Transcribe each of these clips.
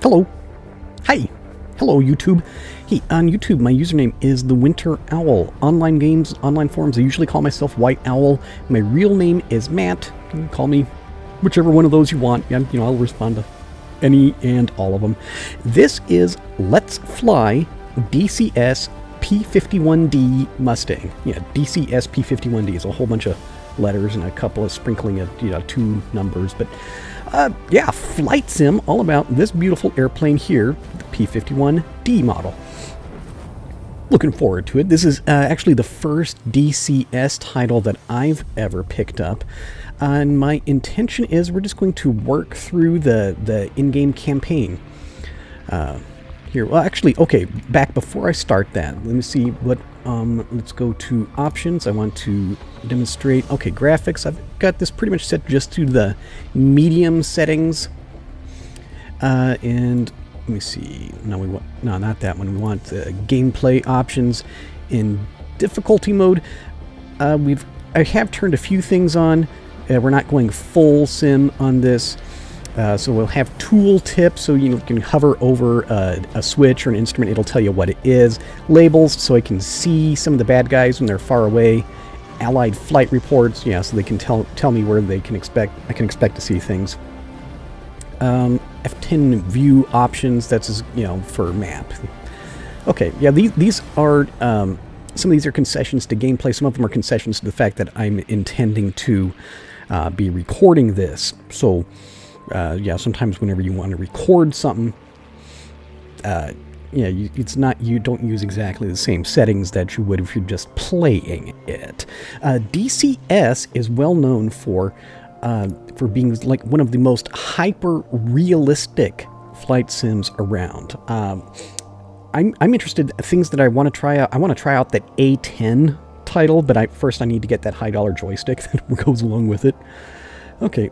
Hello. Hi. Hello, YouTube. Hey, on YouTube, my username is the Winter Owl. Online games, online forums, I usually call myself White Owl. My real name is Matt. You can call me whichever one of those you want. Yeah, you know, I'll respond to any and all of them. This is Let's Fly DCS P-51D Mustang. Yeah, DCS P-51D is a whole bunch of letters and a couple of sprinkling of, you know, 2 numbers, but yeah, flight sim all about this beautiful airplane here, the P-51D model. Looking forward to it. This is actually the first DCS title that I've ever picked up, and my intention is we're just going to work through the in-game campaign here. Well, actually, okay, back before I start that, let me see what, let's go to options. I want to demonstrate, okay, graphics. I've got this pretty much set just to the medium settings. And let me see, no, not that one. We want gameplay options in difficulty mode. I have turned a few things on. We're not going full sim on this. So we'll have tool tips, so you can hover over a switch or an instrument, it'll tell you what it is. Labels, so I can see some of the bad guys when they're far away. Allied flight reports, yeah, so they can tell me where I can expect to see things. F10 view options, that's, you know, for map. Okay, yeah, these are some of these are concessions to gameplay. Some of them are concessions to the fact that I'm intending to be recording this. So yeah, sometimes whenever you want to record something, yeah, you don't use exactly the same settings that you would if you're just playing it. DCS is well known for being like one of the most hyper-realistic flight sims around. I'm interested in things that I want to try out. I want to try out that A10 title, but first I need to get that high-dollar joystick that goes along with it. Okay,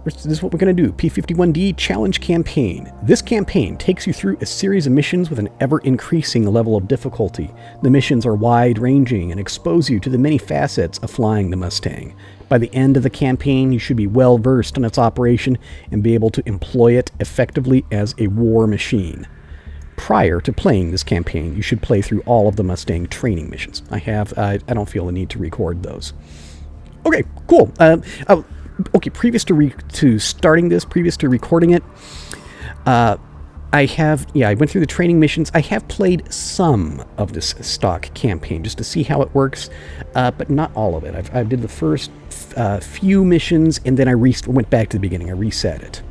this is what we're going to do. P-51D Challenge Campaign. This campaign takes you through a series of missions with an ever-increasing level of difficulty. The missions are wide-ranging and expose you to the many facets of flying the Mustang. By the end of the campaign, you should be well-versed in its operation and be able to employ it effectively as a war machine. Prior to playing this campaign, you should play through all of the Mustang training missions. I don't feel the need to record those. Okay, cool. Okay, previous to starting this, previous to recording it, I went through the training missions. I have played some of this stock campaign just to see how it works, but not all of it. I did the first few missions, and then I went back to the beginning. I reset it.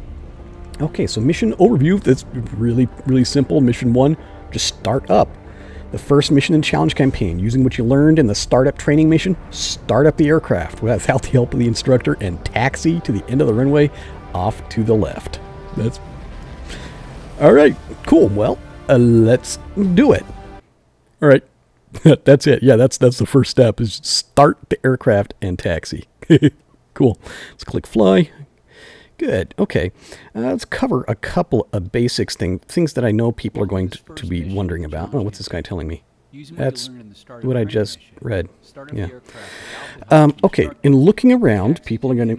Okay, so mission overview. That's really, really simple. Mission 1, just start up. The first mission in challenge campaign, using what you learned in the startup training mission, start up the aircraft without the help of the instructor and taxi to the end of the runway off to the left. That's all right. Cool. Well, let's do it. All right. That's it. Yeah, that's the first step, is start the aircraft and taxi. Cool. Let's click fly. Good. Okay. Let's cover a couple of basics things that I know people are going to be wondering about. Oh, what's this guy telling me? That's what I just read. Yeah. Okay. In looking around,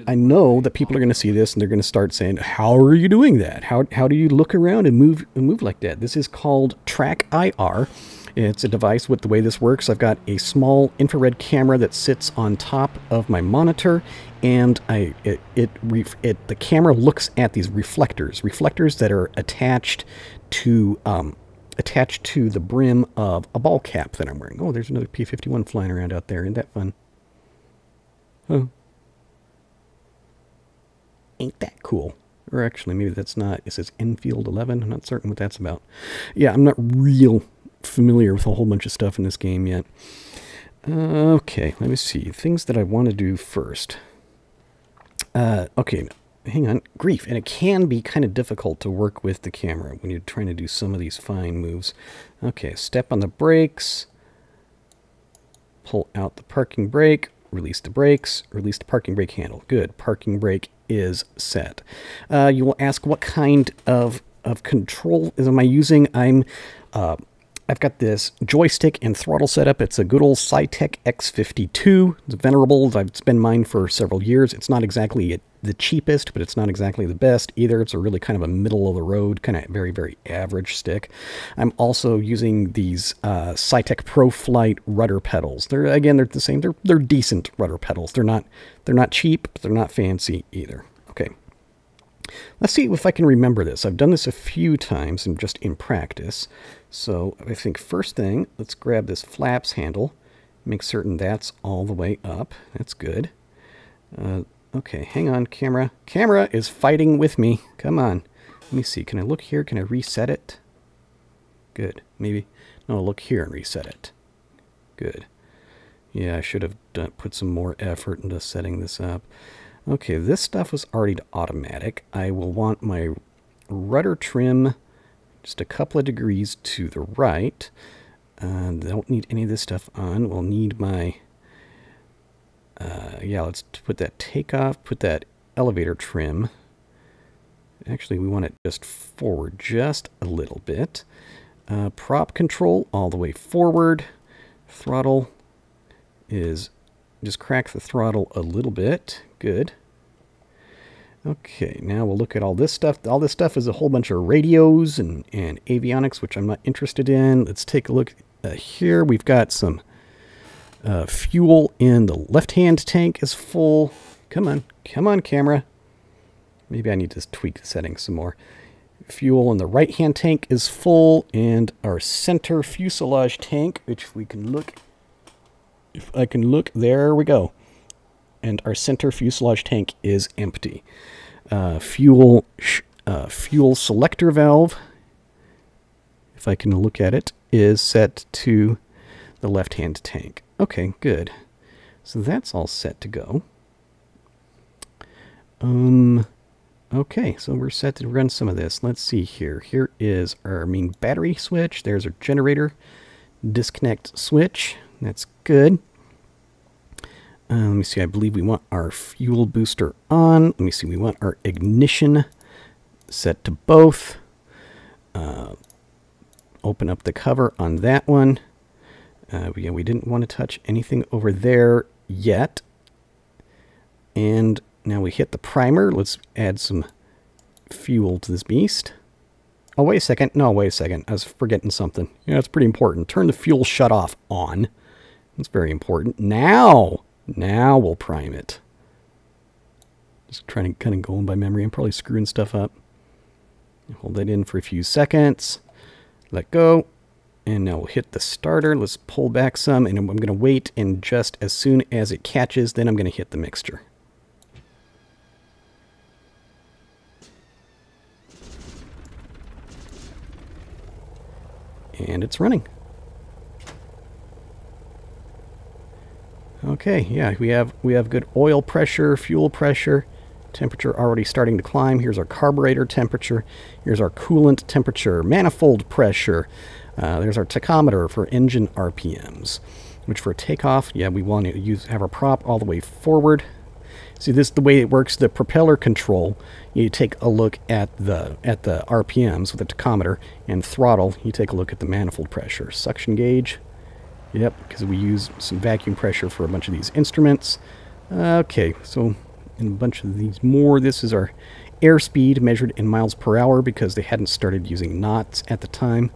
I know that people are going to see this and they're going to start saying, "How are you doing that? How do you look around and move like that?" This is called trackIR. It's a device with the way this works. I've got a small infrared camera that sits on top of my monitor, and the camera looks at these reflectors that are attached to the brim of a ball cap that I'm wearing. Oh, there's another P-51 flying around out there. Isn't that fun? Oh, ain't that cool? Or actually, maybe that's not. It says Enfield 11. I'm not certain what that's about. Yeah, I'm not real familiar with a whole bunch of stuff in this game yet. Okay, let me see. Things that I want to do first. Okay, hang on. Grief. And it can be kind of difficult to work with the camera when you're trying to do some of these fine moves. Okay, step on the brakes. Pull out the parking brake. Release the brakes. Release the parking brake handle. Good. Parking brake is set. You will ask what kind of control am I using? I've got this joystick and throttle setup. It's a good old Saitek X-52. It's venerable. It's been mine for several years. It's not exactly the cheapest, but it's not exactly the best either. It's a really kind of a middle of the road, kind of very, very average stick. I'm also using these Saitek Proflight rudder pedals. They're the same. They're decent rudder pedals. They're not cheap, but they're not fancy either. Okay. Let's see if I can remember this. I've done this a few times and just in practice. So I think first thing, let's grab this flaps handle. Make certain that's all the way up. That's good. Okay, hang on, camera. Camera is fighting with me. Come on. Let me see. Can I look here? Can I reset it? Good. Maybe. No, look here and reset it. Good. Yeah, I should have put some more effort into setting this up. Okay, this stuff was already automatic. I will want my rudder trim just a couple of degrees to the right. Don't need any of this stuff on. We'll need my... yeah, let's put that takeoff, put that elevator trim. Actually, we want it just forward just a little bit. Prop control all the way forward. Throttle is just crack the throttle a little bit. Good. Okay, now we'll look at all this stuff. All this stuff is a whole bunch of radios and avionics, which I'm not interested in. Let's take a look here. We've got some fuel in the left-hand tank is full. Come on, camera. Maybe I need to tweak the settings some more. Fuel in the right-hand tank is full, and our center fuselage tank, which we can look, if I can look, there we go. And our center fuselage tank is empty. Fuel selector valve, if I can look at it, is set to the left-hand tank. Okay, good. So that's all set to go. Okay, so we're set to run some of this. Let's see here. Here is our main battery switch. There's our generator disconnect switch. That's good. Let me see. I believe we want our fuel booster on. Let me see. We want our ignition set to both. Open up the cover on that one. Yeah, we didn't want to touch anything over there yet. And now we hit the primer. Let's add some fuel to this beast. Oh, wait a second. No, wait a second. I was forgetting something. Yeah, it's pretty important. Turn the fuel shutoff on. That's very important. Now we'll prime it. Just trying to kind of going by memory. I'm probably screwing stuff up. Hold that in for a few seconds. Let go. And now we'll hit the starter. Let's pull back some, and I'm going to wait, and just as soon as it catches, then I'm going to hit the mixture. And it's running. Okay, yeah, we have good oil pressure, fuel pressure, temperature already starting to climb. Here's our carburetor temperature. Here's our coolant temperature, manifold pressure. There's our tachometer for engine RPMs, which for takeoff, yeah, we want to have our prop all the way forward. See, this is the way it works. The propeller control, you take a look at the RPMs with the tachometer, and throttle, you take a look at the manifold pressure. Suction gauge, yep, because we use some vacuum pressure for a bunch of these instruments. Okay, so in a bunch of these more, this is our airspeed measured in miles per hour because they hadn't started using knots at the time.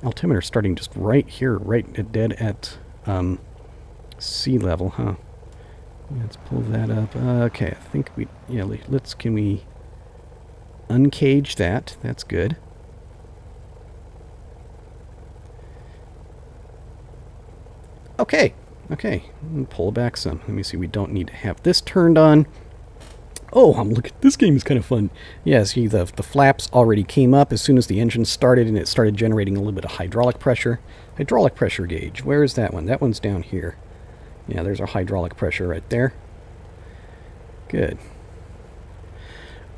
Altimeter starting just right here, right dead at sea level, huh? Let's pull that up. Okay, I think we, yeah, can we uncage that? That's good. Okay, pull back some. Let me see, we don't need to have this turned on. Oh, I'm looking, this game is kind of fun. Yeah, see, the flaps already came up as soon as the engine started, and it started generating a little bit of hydraulic pressure. Hydraulic pressure gauge, where is that one? That one's down here. Yeah, there's our hydraulic pressure right there. Good.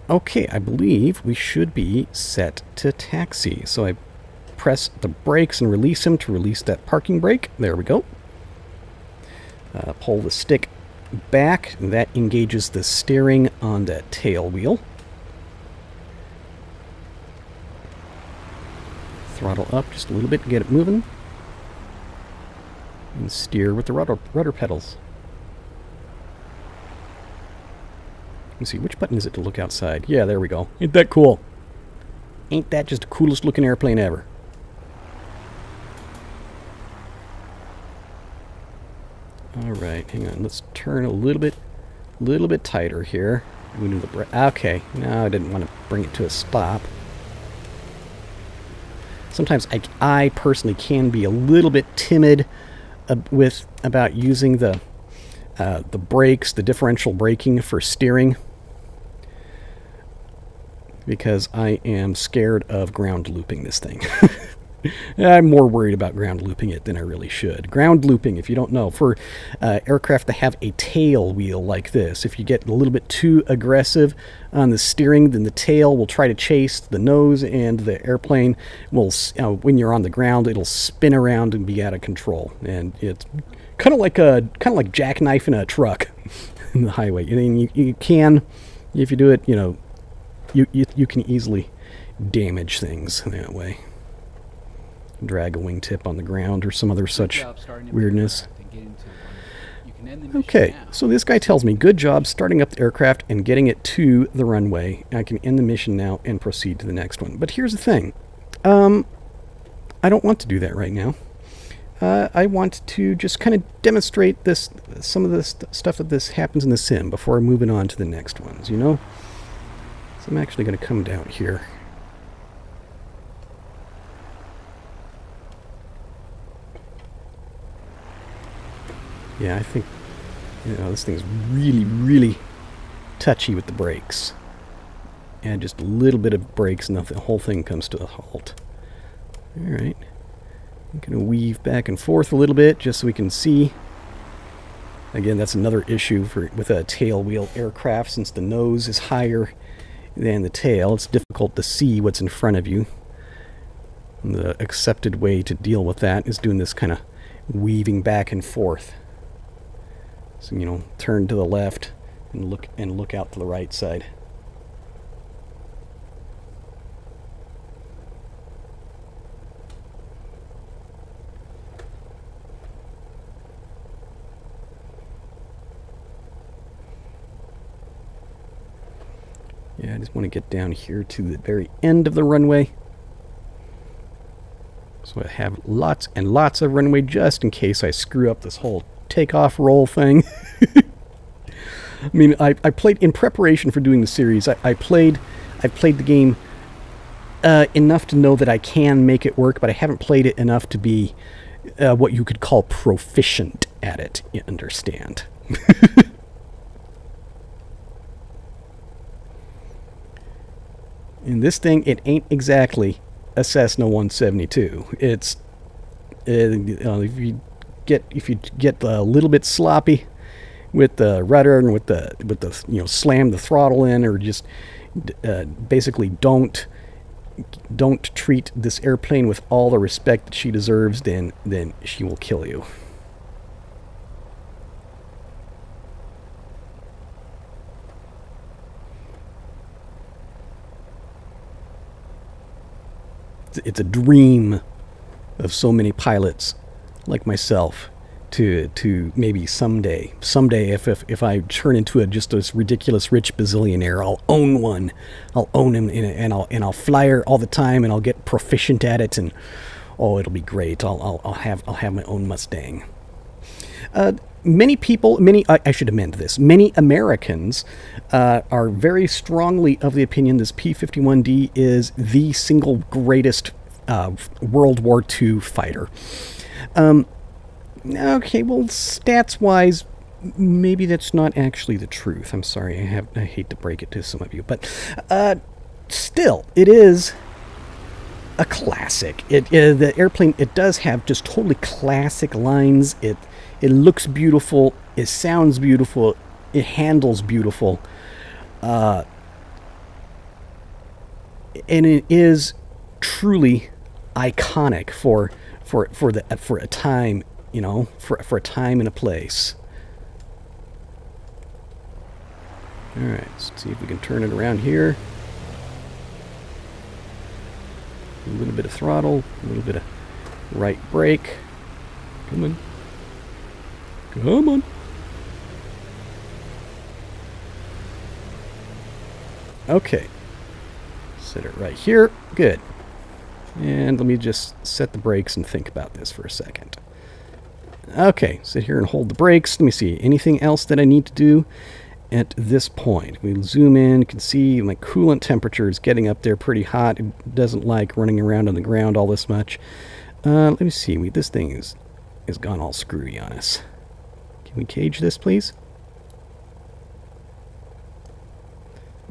Okay, I believe we should be set to taxi. So I press the brakes and release them to release that parking brake. There we go. Pull the stick back. That engages the steering on that tail wheel. Throttle up just a little bit to get it moving. And steer with the rudder pedals. Let me see, which button is it to look outside? Yeah, there we go. Ain't that cool? Ain't that just the coolest looking airplane ever? Alright, hang on. Let's turn a little bit tighter here. We do the okay, no, I didn't want to bring it to a stop. Sometimes I personally can be a little bit timid about using the brakes, the differential braking for steering, because I am scared of ground looping this thing. I'm more worried about ground looping it than I really should. Ground looping, if you don't know, for aircraft that have a tail wheel like this, if you get a little bit too aggressive on the steering, then the tail will try to chase the nose, and the airplane will, when you're on the ground, it'll spin around and be out of control. And it's kind of like jackknifing a truck in the highway. I mean, you can, if you do it, you can easily damage things that way. Drag a wingtip on the ground or some other such weirdness. Okay, so this guy tells me, good job starting up the aircraft and getting it to the runway. I can end the mission now and proceed to the next one. But here's the thing. I don't want to do that right now. I want to just kind of demonstrate some of the stuff that this happens in the sim before moving on to the next ones, you know? So I'm actually going to come down here. Yeah, I think, this thing's really, really touchy with the brakes. And just a little bit of brakes and the whole thing comes to a halt. Alright. I'm going to weave back and forth a little bit just so we can see. Again, that's another issue with a tail wheel aircraft. Since the nose is higher than the tail, it's difficult to see what's in front of you. And the accepted way to deal with that is doing this kind of weaving back and forth. So, turn to the left and look out to the right side. Yeah, I just want to get down here to the very end of the runway. So I have lots and lots of runway just in case I screw up this whole takeoff roll thing. I mean, I played in preparation for doing the series. I've played the game enough to know that I can make it work, but I haven't played it enough to be what you could call proficient at it. You understand? In this thing, it ain't exactly a Cessna 172. It's if you get a little bit sloppy with the rudder and with the slam the throttle in, or just basically don't treat this airplane with all the respect that she deserves, then she will kill you. It's a dream of so many pilots like myself to maybe someday if I turn into just this ridiculous rich bazillionaire, I'll own one. I'll own him and I'll fly her all the time, and I'll get proficient at it, and oh, it'll be great. I'll have my own Mustang. Many people, I should amend this. Many Americans are very strongly of the opinion this P-51D is the single greatest World War II fighter. Okay, well, stats-wise, maybe that's not actually the truth. I'm sorry, I hate to break it to some of you, but still, it is a classic. The airplane, it does have just totally classic lines. It looks beautiful. It sounds beautiful. It handles beautiful. And it is truly iconic for a time, for a time and a place. All right, let's see if we can turn it around here. A little bit of throttle, a little bit of right brake. Come on. Come on. Okay. Set it right here. Good. And let me just set the brakes and think about this for a second. Okay, sit here and hold the brakes. Let me see. Anything else that I need to do at this point? We zoom in. You can see my coolant temperature is getting up there pretty hot. It doesn't like running around on the ground all this much. Let me see. This thing is gone all screwy on us. Can we cage this, please?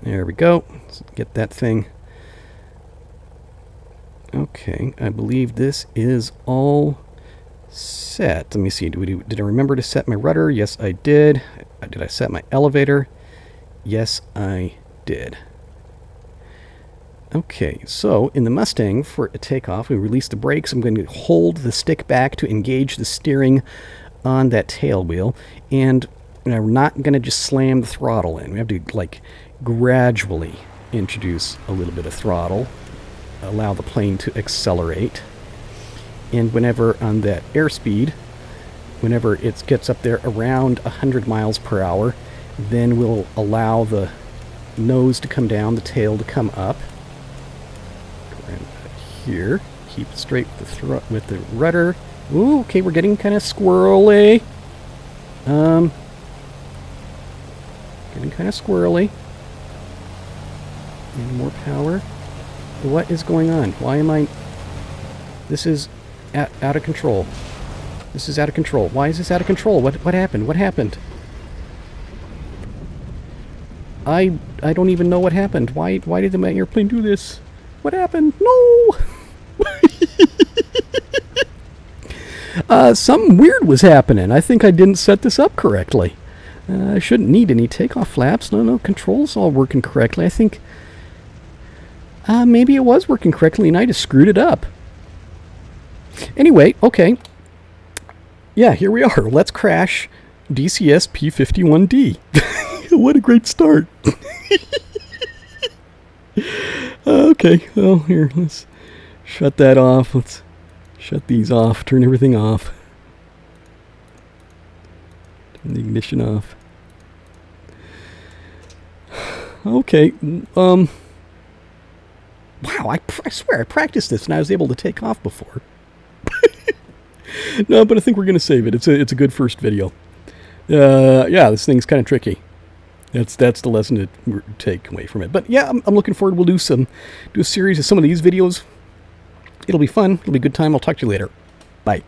There we go. Let's get that thing. Okay, I believe this is all set. Let me see. Did I remember to set my rudder? Yes, I did. Did I set my elevator? Yes, I did. Okay, so in the Mustang, for a takeoff, we release the brakes. I'm going to hold the stick back to engage the steering on that tail wheel, and we're not going to just slam the throttle in. We have to, like, gradually introduce a little bit of throttle, allow the plane to accelerate, and whenever on that airspeed, whenever it gets up there around 100 miles per hour, then we'll allow the nose to come down, the tail to come up. Right here, keep it straight with the rudder. Ooh, okay, we're getting kind of squirrely. Getting kind of squirrely. And more power. What is going on? Why am I... This is out of control. This is out of control. Why is this out of control? What happened? What happened? I don't even know what happened. Why did my airplane do this? What happened? No! Something weird was happening. I think I didn't set this up correctly. I shouldn't need any takeoff flaps. No, controls all working correctly. I think... maybe it was working correctly and I just screwed it up. Anyway, okay. Yeah, here we are. Let's crash DCS P-51D. What a great start. Okay, well, here, let's shut that off. Let's shut these off, turn everything off. Turn the ignition off. Okay, wow, I swear I practiced this and I was able to take off before. No, but I think we're going to save it. It's a good first video. Yeah, this thing's kind of tricky. That's the lesson to take away from it. But yeah, I'm looking forward. We'll do a series of some of these videos. It'll be fun. It'll be a good time. I'll talk to you later. Bye.